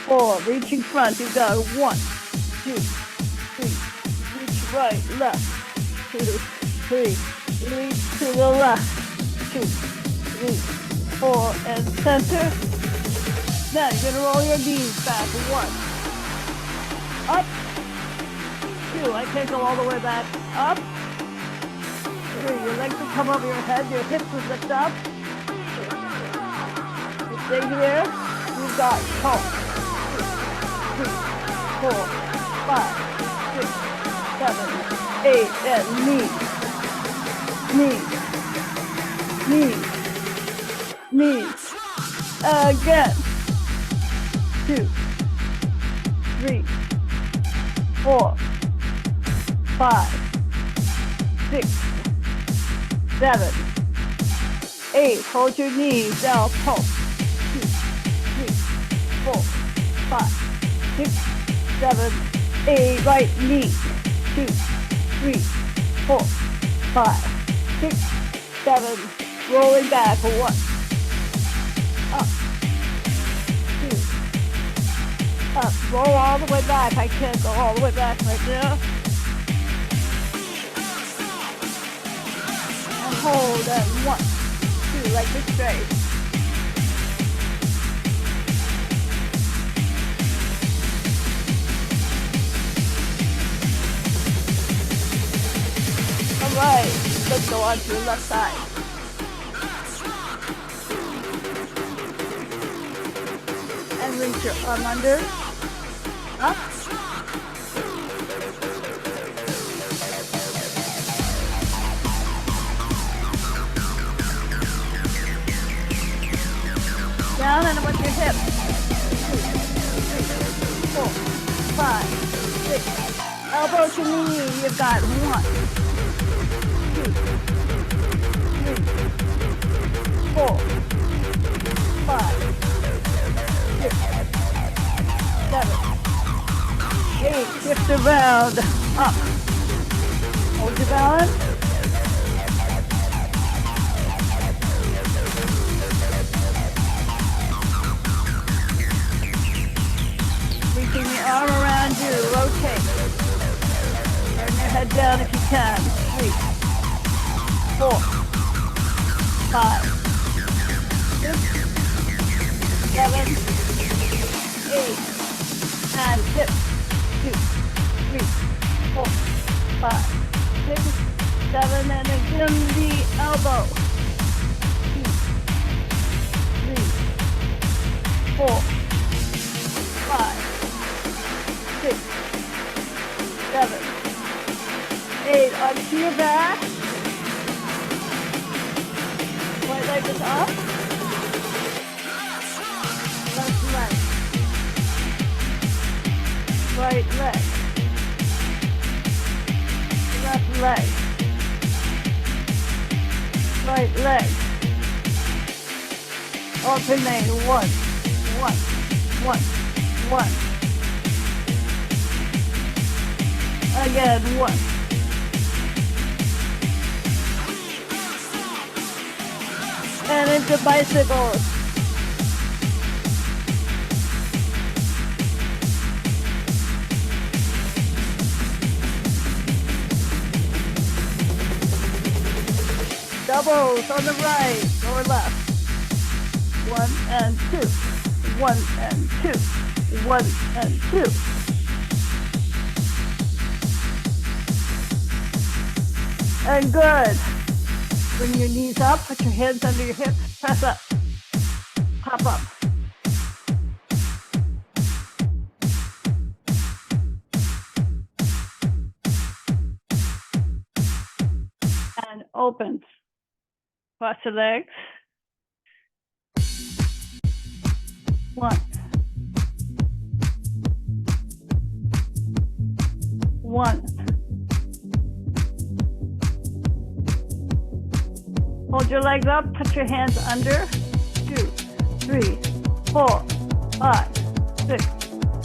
4. Reaching front. You go. 1, 2, 3. Reach right, left. 2, 3. Reach to the left. 2, 3, 4. And center. Now you're going to roll your knees back. 1. Up. 2. I can't go all the way back. Up. 3. Your legs will come over your head. Your hips will lift up. You stay here. You've got 4, 5, 6, 7, 8. And knees. Knees. Knees. Again. 2, 3, 4, 5, 6, 7, 8. Hold your knees. Now pulse. 2, 3, 4, 5, 6, 7, 8. Right knee. 2, 3, 4, 5, 6, 7. Rolling back. 1. Up. 2. Up. Roll all the way back. I can't go all the way back right there. hold, and 1, 2, like this straight. All right, let's go on to the left side. And reach your arm under, up. Down and with your hips. 2, 3, 4, 5, 6. Elbow to knee. You've got 1, 2, 3, 4, 5, 6, 7, 8. Shift around. Up. Hold your balance. Reaching the arm around you, rotate. Turn your head down if you can. 3, 4, 5, 6, 7, 8. And hips. 2, 3, 4, 5, 6, 7, and again the elbow. 2, 3, 4, 5, 6, 7, 8. Onto your back. Right leg is up. Left leg. Right leg. Left leg. Right leg. Alternate. 1, 1, 1, 1. Again, 1. And into bicycles. Doubles on the right or left. 1 and 2. 1 and 2. 1 and 2. And good. Bring your knees up, put your hands under your hips, press up, pop up. And open. Cross the legs. 1. 1. Hold your legs up, put your hands under. 2, 3, 4, 5, 6,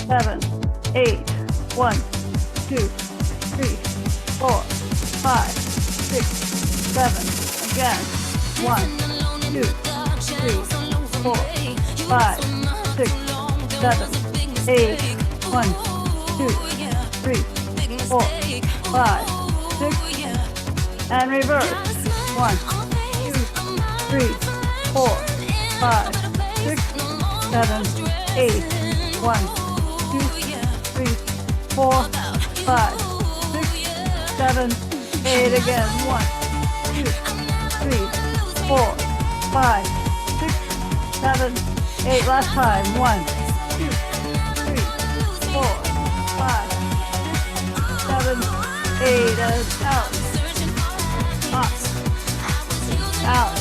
7, 8. 1, 2, 3, 4, 5, 6, 7. Again. 1, 2, 3, 4, 5, 6, 7, 8. 1, 2, 3, 4, 5, 6. And reverse. 1, 3, 4, 5, 6, 7, 8. 1, 2, 3, 4, 5, 6, 7, 8. Again. 1, 2, 3, 4, 5, 6, 7, 8. Last time. 1, 2, 3, 4, 5, 6, 7, 8. And out. Up. Out.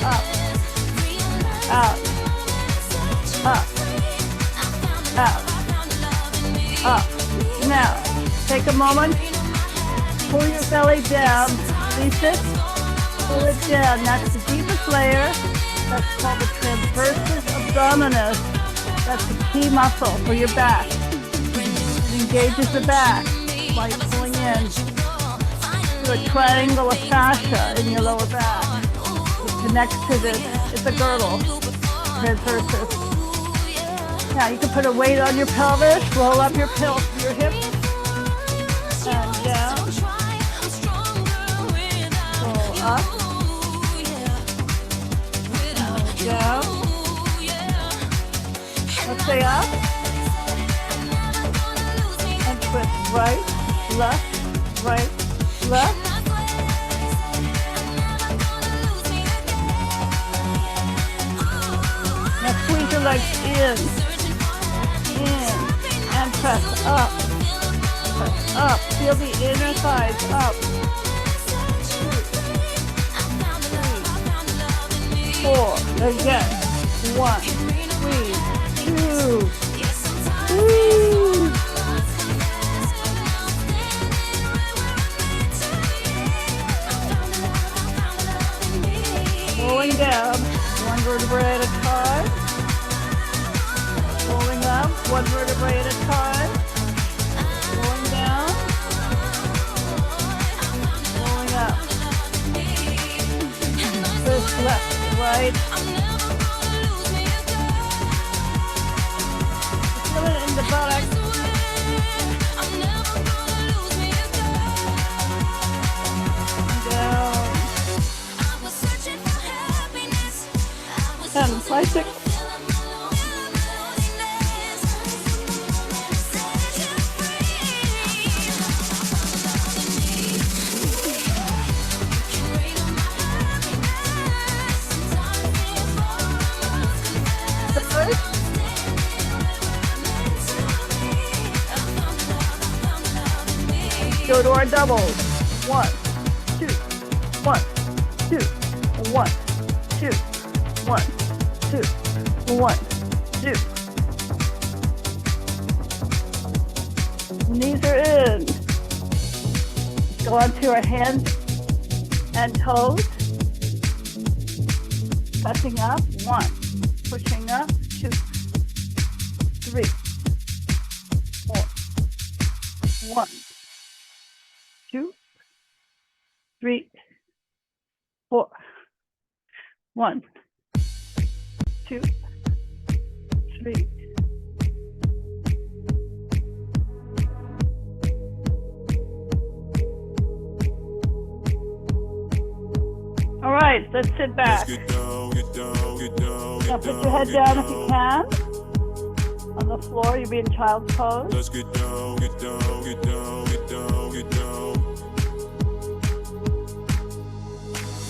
Up, out, up, out, up. Now, take a moment, pull your belly down, release it, pull it down. That's the deepest layer. That's called the transversus abdominis. That's the key muscle for your back. It engages the back while you're pulling in to a triangle of fascia in your lower back. Connects to this, it's a girdle, transversus. Now you can put a weight on your pelvis, roll up your hips, and down, roll stay up. And twist right, left, right, left. Now squeeze your legs in, and press up. Press up. Feel the inner thighs up. 2, 3, 4. Again. 1, 3, 2. Woo. Rolling down, 1 vertebrae at a time. Rolling up, 1 vertebrae at a time. Rolling down. Rolling up. Twist left, right. Feel it in the buttocks. Down. 10, 5, 6. Go to our doubles. 1, 2, 1, 2, 1, 2, 1, 2, 1, 2. Knees are in. Go onto our hands and toes. Pressing up. 1. Pushing up. 2, 3, 4. 1, 2, 3, 4. 1, 2, 3. All right, let's sit back. Now put your head down if you can. On the floor, you'll be in child's pose. Let's get down, get down, get down, get down, get down.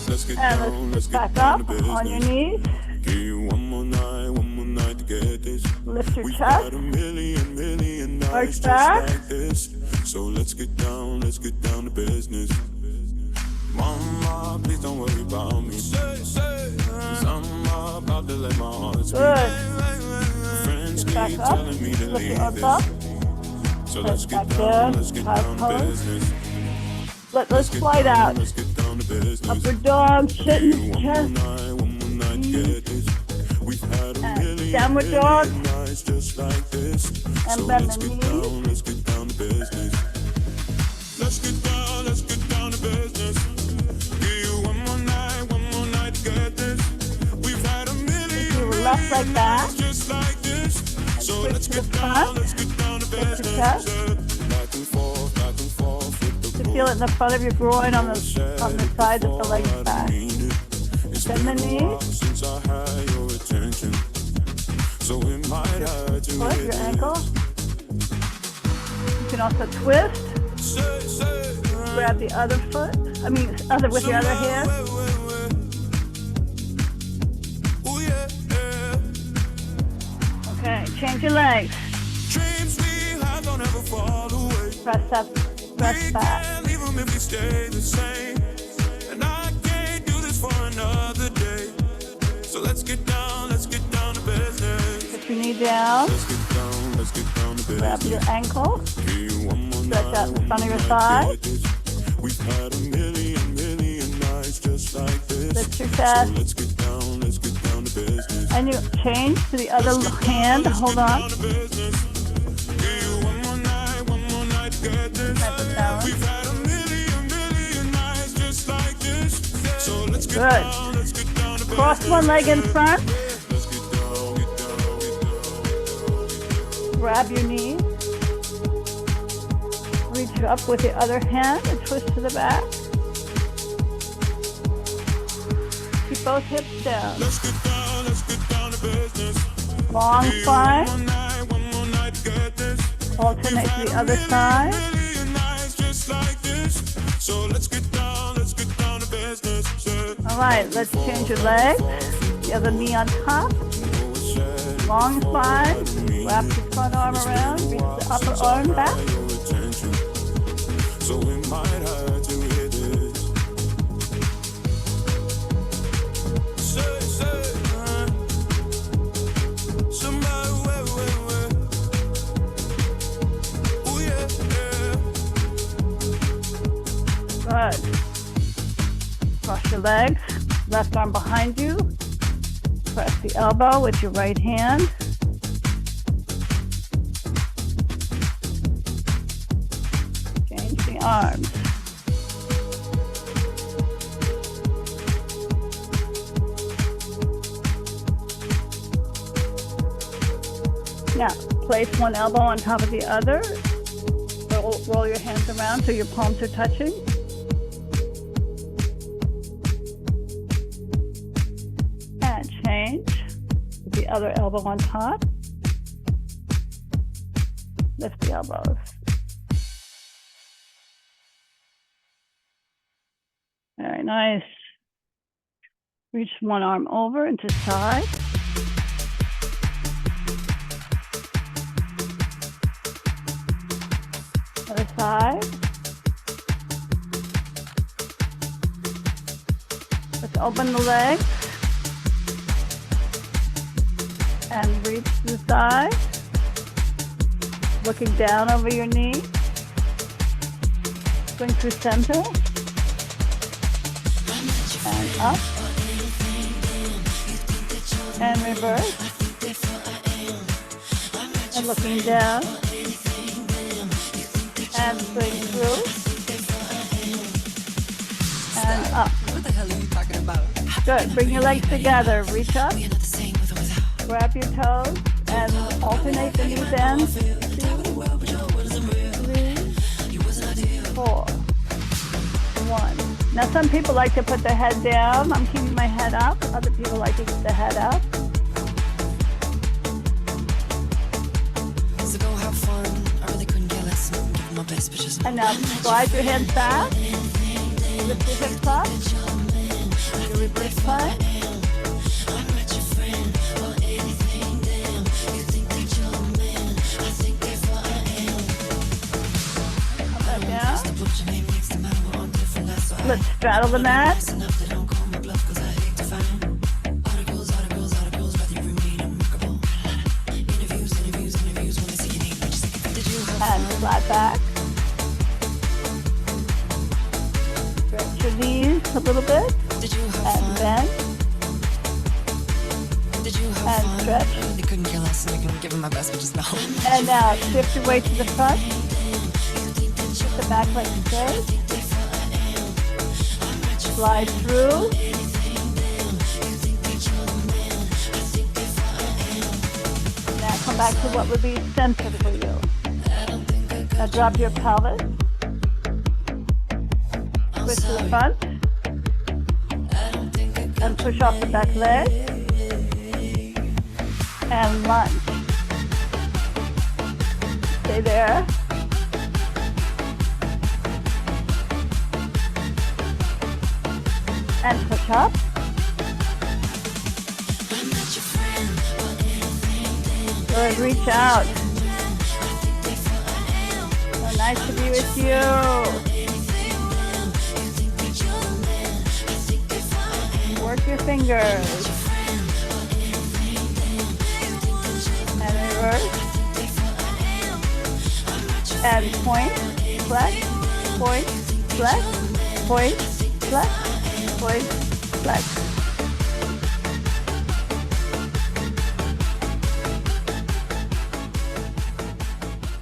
Let's get And down, let's get back down up to on your business. knees. Give you one more night to get this. Lift your We've chest. had a million nights Arch just back. like this. So let's get down to business. Mama, please don't worry about me. Cause I'm about to let my heart speak. Good. Friends Back keep up. telling me to Lift leave your arms this. up. So let's get Back down, in. let's get Child's down to pose. business. Let's Get slide down, out. Let's get down to business. Upward dog, shit in the chest. One more night to get this. We've had a million Downward dog. nights just like this. And So bend let's the get knees. down, let's get down to business. Let's get down to business. Give you one more night to get this. We've had a million Do left like that. just like this. So Switch let's to the get down front. to Lift your chest. business. Back and forth with the To feel it in the front of your groin on the sides of the legs back. Bend the knees. Since I had your attention, so it might hurt to Foot, hit your it. ankle. You can also twist. Grab the other foot. Other with the other hand. Ooh, yeah, yeah. Okay, change your legs. Dreams we have don't ever fall away. Press up, press We back. can't leave 'em if we stay the same. And I can't do this for another day. So let's get down to business. Put your knee down. Let's get down to business. Grab your ankle. Give you one more Stretch out night, the front of your one more thigh. night to get this. We've had a million nights just like this. Lift your So chest. let's get down to business. And you change to the other hand. Hold on. Down to business. Give you one more night to get this. Type of balance. We've had a million nights just like this. So let's get Good. down to business. Cross one leg in front. Let's get down, get down. Grab your knee. Reach up with the other hand and twist to the back. Keep both hips down. Let's get down to business. Long spine. One more night to get this. Alternate to the other side. Million nights just like this. So let's get down to business. Yeah. All right, let's change your legs. The other knee on top. Long spine. Wrap the front arm around. Reach the upper arm back. So we might have to hit this. Say, somebody, where. Ooh, yeah. Good. Cross your legs. Left arm behind you. Press the elbow with your right hand. Change the arms. Now, place one elbow on top of the other. Roll your hands around so your palms are touching. And change. With the other elbow on top. Lift the elbows. Very nice. Reach one arm over into side. Other side. Let's open the legs and reach the side. Looking down over your knee. Going through center. And up. And reverse. And looking down. And swing through. And up. What the hell are you talking about? Good. Bring your legs together. Reach up. Grab your toes and alternate the knee bends. 2, 3, 4, 1. Now some people like to put their head down. I'm keeping my head up. Other people like to keep the head up. So go have fun. I really couldn't care less. I'm giving my best, but just And now slide your hands back. Lift your hips up. Your reverse plank. Let's straddle the mat. And flat back. Stretch your knees a little bit. And bend. And stretch. I really couldn't care less. I'm giving my best, but just no. And now shift your weight to the front. Keep the back leg straight. Slide through. Now come back to what would be center for you. Now drop your pelvis. Twist to the front. And push off the back leg. And lunge. Stay there. And push up. Good, reach out. So nice to be with you. Work your fingers. And reverse. And point, flex, point, flex, point, flex. Point, flex.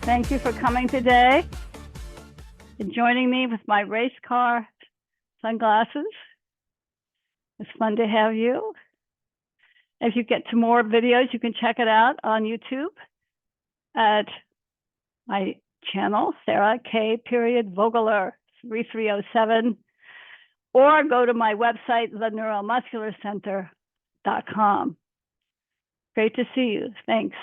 Thank you for coming today and joining me with my race car sunglasses. It's fun to have you. If you get to more videos, you can check it out on YouTube at my channel, Sarah K. Vogler 3307. Or go to my website, theneuromuscularcenter.com. Great to see you. Thanks.